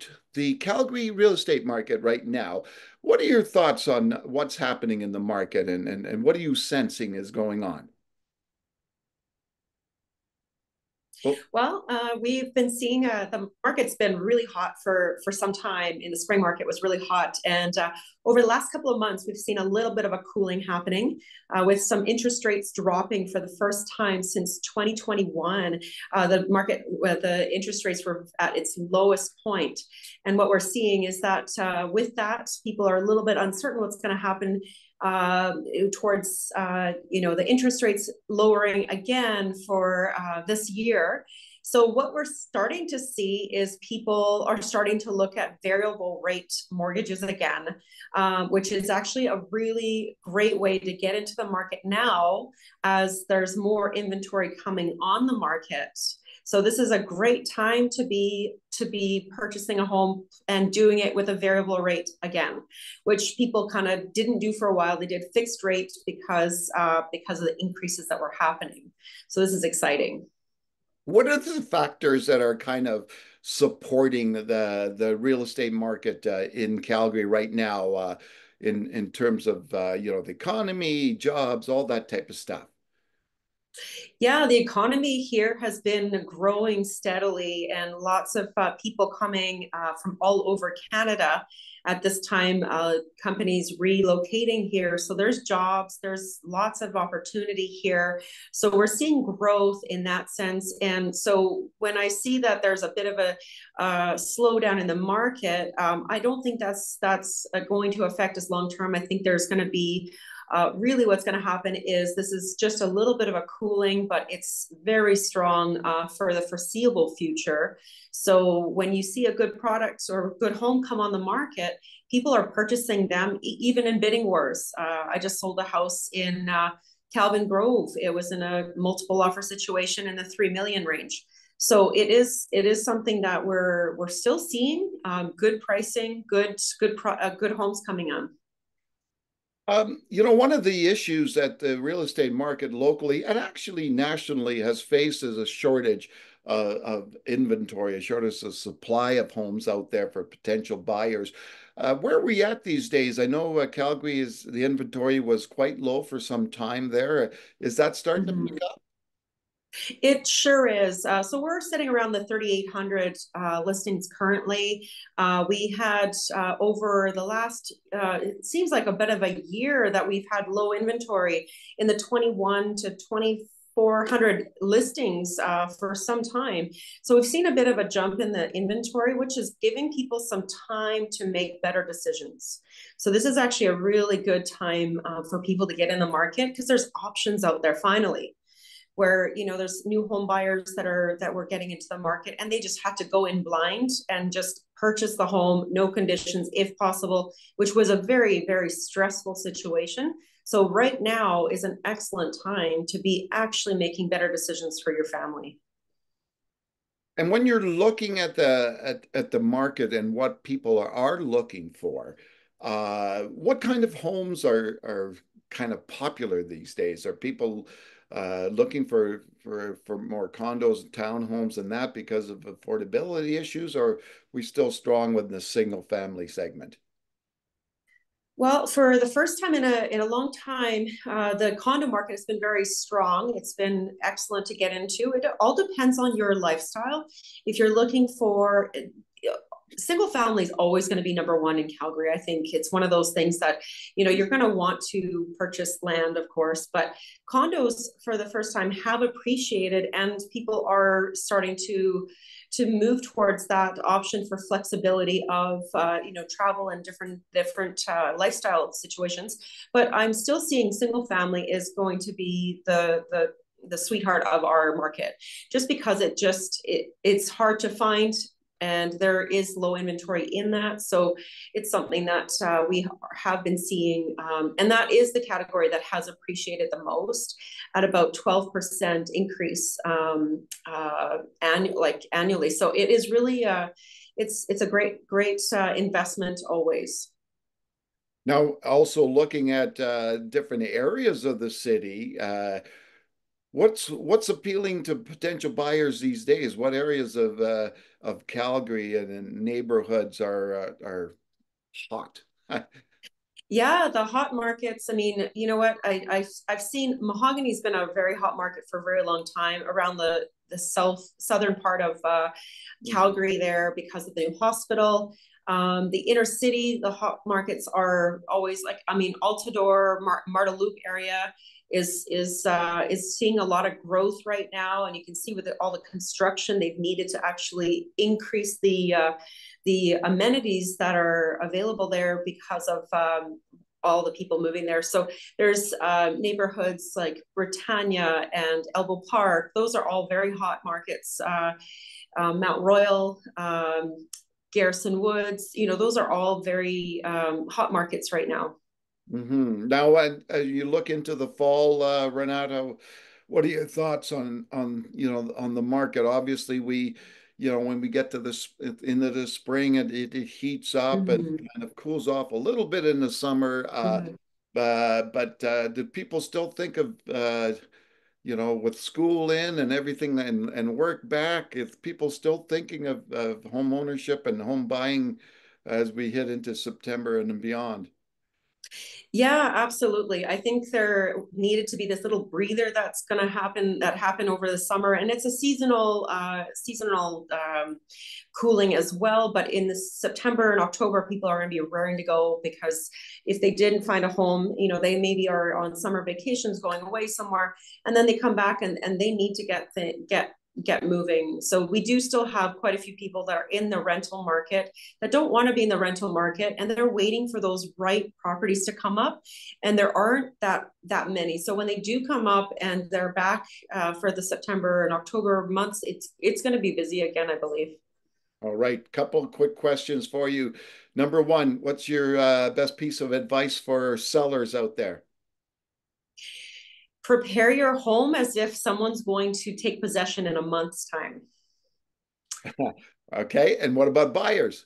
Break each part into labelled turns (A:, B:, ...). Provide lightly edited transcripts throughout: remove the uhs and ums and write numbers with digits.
A: about the Calgary real estate market right now. What are your thoughts on what's happening in the market and what are you sensing is going on? Well,
B: Well, we've been seeing the market's been really hot for some time. In the spring market was really hot, and over the last couple of months, we've seen a little bit of a cooling happening with some interest rates dropping for the first time since 2021. The market, the interest rates were at its lowest point, and what we're seeing is that with that, people are a little bit uncertain what's going to happen uh, towards the interest rates lowering again for this year. So what we're starting to see is people are starting to look at variable rate mortgages again, which is actually a really great way to get into the market now as there's more inventory coming on the market. So this is a great time to be purchasing a home and doing it with a variable rate again, which people kind of didn't do for a while. They did fixed rate because of the increases that were happening. So this is exciting.
A: what are the factors that are kind of supporting the real estate market in Calgary right now in terms of the economy, jobs, all that type of stuff?
B: Yeah, the economy here has been growing steadily, and lots of people coming from all over Canada at this time. Companies relocating here, so there's jobs, there's lots of opportunity here. So we're seeing growth in that sense. And so when I see that there's a bit of a slowdown in the market, I don't think that's going to affect us long term. I think there's going to be really what's going to happen is this is just a little bit of a cooling, but it's very strong for the foreseeable future. So when you see a good product or a good home come on the market, people are purchasing them even in bidding wars. I just sold a house in Calvin Grove. It was in a multiple offer situation in the 3 million range. So it is something that we're still seeing good pricing, good homes coming on.
A: One of the issues that the real estate market locally and actually nationally has faced is a shortage of inventory, a shortage of supply of homes out there for potential buyers. Where are we at these days? I know Calgary is the inventory was quite low for some time there. Is that starting to pick
B: Mhm.
A: up?
B: It sure is. So we're sitting around the 3,800 listings currently. We had over the last, it seems like a bit of a year that we've had low inventory in the 21 to 2,400 listings for some time. So we've seen a bit of a jump in the inventory, which is giving people some time to make better decisions. So this is actually a really good time for people to get in the market because there's options out there finally where there's new home buyers that were getting into the market and they just had to go in blind and just purchase the home, no conditions if possible, which was a very, very stressful situation. So right now is an excellent time to be actually making better decisions for your family.
A: And when you're looking at the market and what people are looking for, what kind of homes are kind of popular these days? Are people looking for more condos and townhomes and that because of affordability issues, or are we still strong with the single family segment?
B: Well, for the first time in a long time, the condo market has been very strong. It's been excellent to get into. It all depends on your lifestyle. If you're looking for single family is always going to be number one in Calgary. I think it's one of those things that, you're going to want to purchase land, of course, but condos for the first time have appreciated and people are starting to move towards that option for flexibility of travel and different lifestyle situations. But I'm still seeing single family is going to be the sweetheart of our market just because it's hard to find and there is low inventory in that. So it's something that we have been seeing, and that is the category that has appreciated the most at about 12% increase annually. So it is really it's a great investment always.
A: Now, also looking at different areas of the city, What's appealing to potential buyers these days? What areas of Calgary and in neighborhoods are hot?
B: Yeah, the hot markets. I mean, you know what? I've seen mahogany's been a very hot market for a very long time around the southern part of
A: Mhm.
B: Calgary there because of the new hospital. The inner city, the hot markets are always like, I mean, Altador, Marta Loop area is seeing a lot of growth right now, and you can see with all the construction they've needed to actually increase the amenities that are available there because of all the people moving there. So there's neighborhoods like Britannia and Elbow Park. Those are all very hot markets. Mount Royal, Garrison Woods. You know, those are all very hot markets right now.
A: Now, as you look into the fall, Renata, what are your thoughts on on the market? Obviously, when we get to this into the spring, it heats up and
B: Mm-hmm.
A: kind of cools off a little bit in the summer.
B: Mm-hmm.
A: But do people still think of with school in and everything and work back, is people still thinking of home ownership and home buying as we hit into September and beyond?
B: Yeah, absolutely. I think there needed to be this little breather that's going to happen that happened over the summer, and it's a seasonal cooling as well. But in the September and October, people are going to be raring to go because if they didn't find a home, you know, they maybe are on summer vacations, going away somewhere, and then they come back and they need to get moving. So we do still have quite a few people that are in the rental market that don't want to be in the rental market, and they're waiting for those right properties to come up, and there aren't that many. So when they do come up and they're back for the September and October months, it's going to be busy again, I believe.
A: All right, couple quick questions for you. Number one, what's your best piece of advice for sellers out there?
B: Prepare your home as if someone's going to take possession in a month's time.
A: Okay, and what about buyers?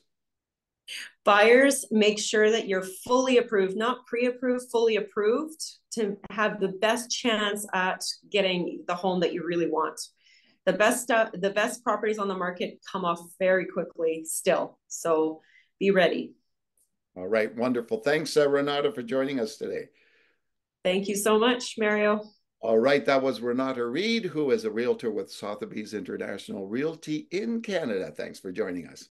B: Buyers, make sure that you're fully approved, not pre-approved, fully approved, to have the best chance at getting the home that you really want. The best properties on the market come off very quickly still. So be ready.
A: All right, wonderful. Thanks, Renata, for joining us today.
B: Thank you so much, Mario.
A: All right, that was Renata Reid, who is a realtor with Sotheby's International Realty in Canada. Thanks for joining us.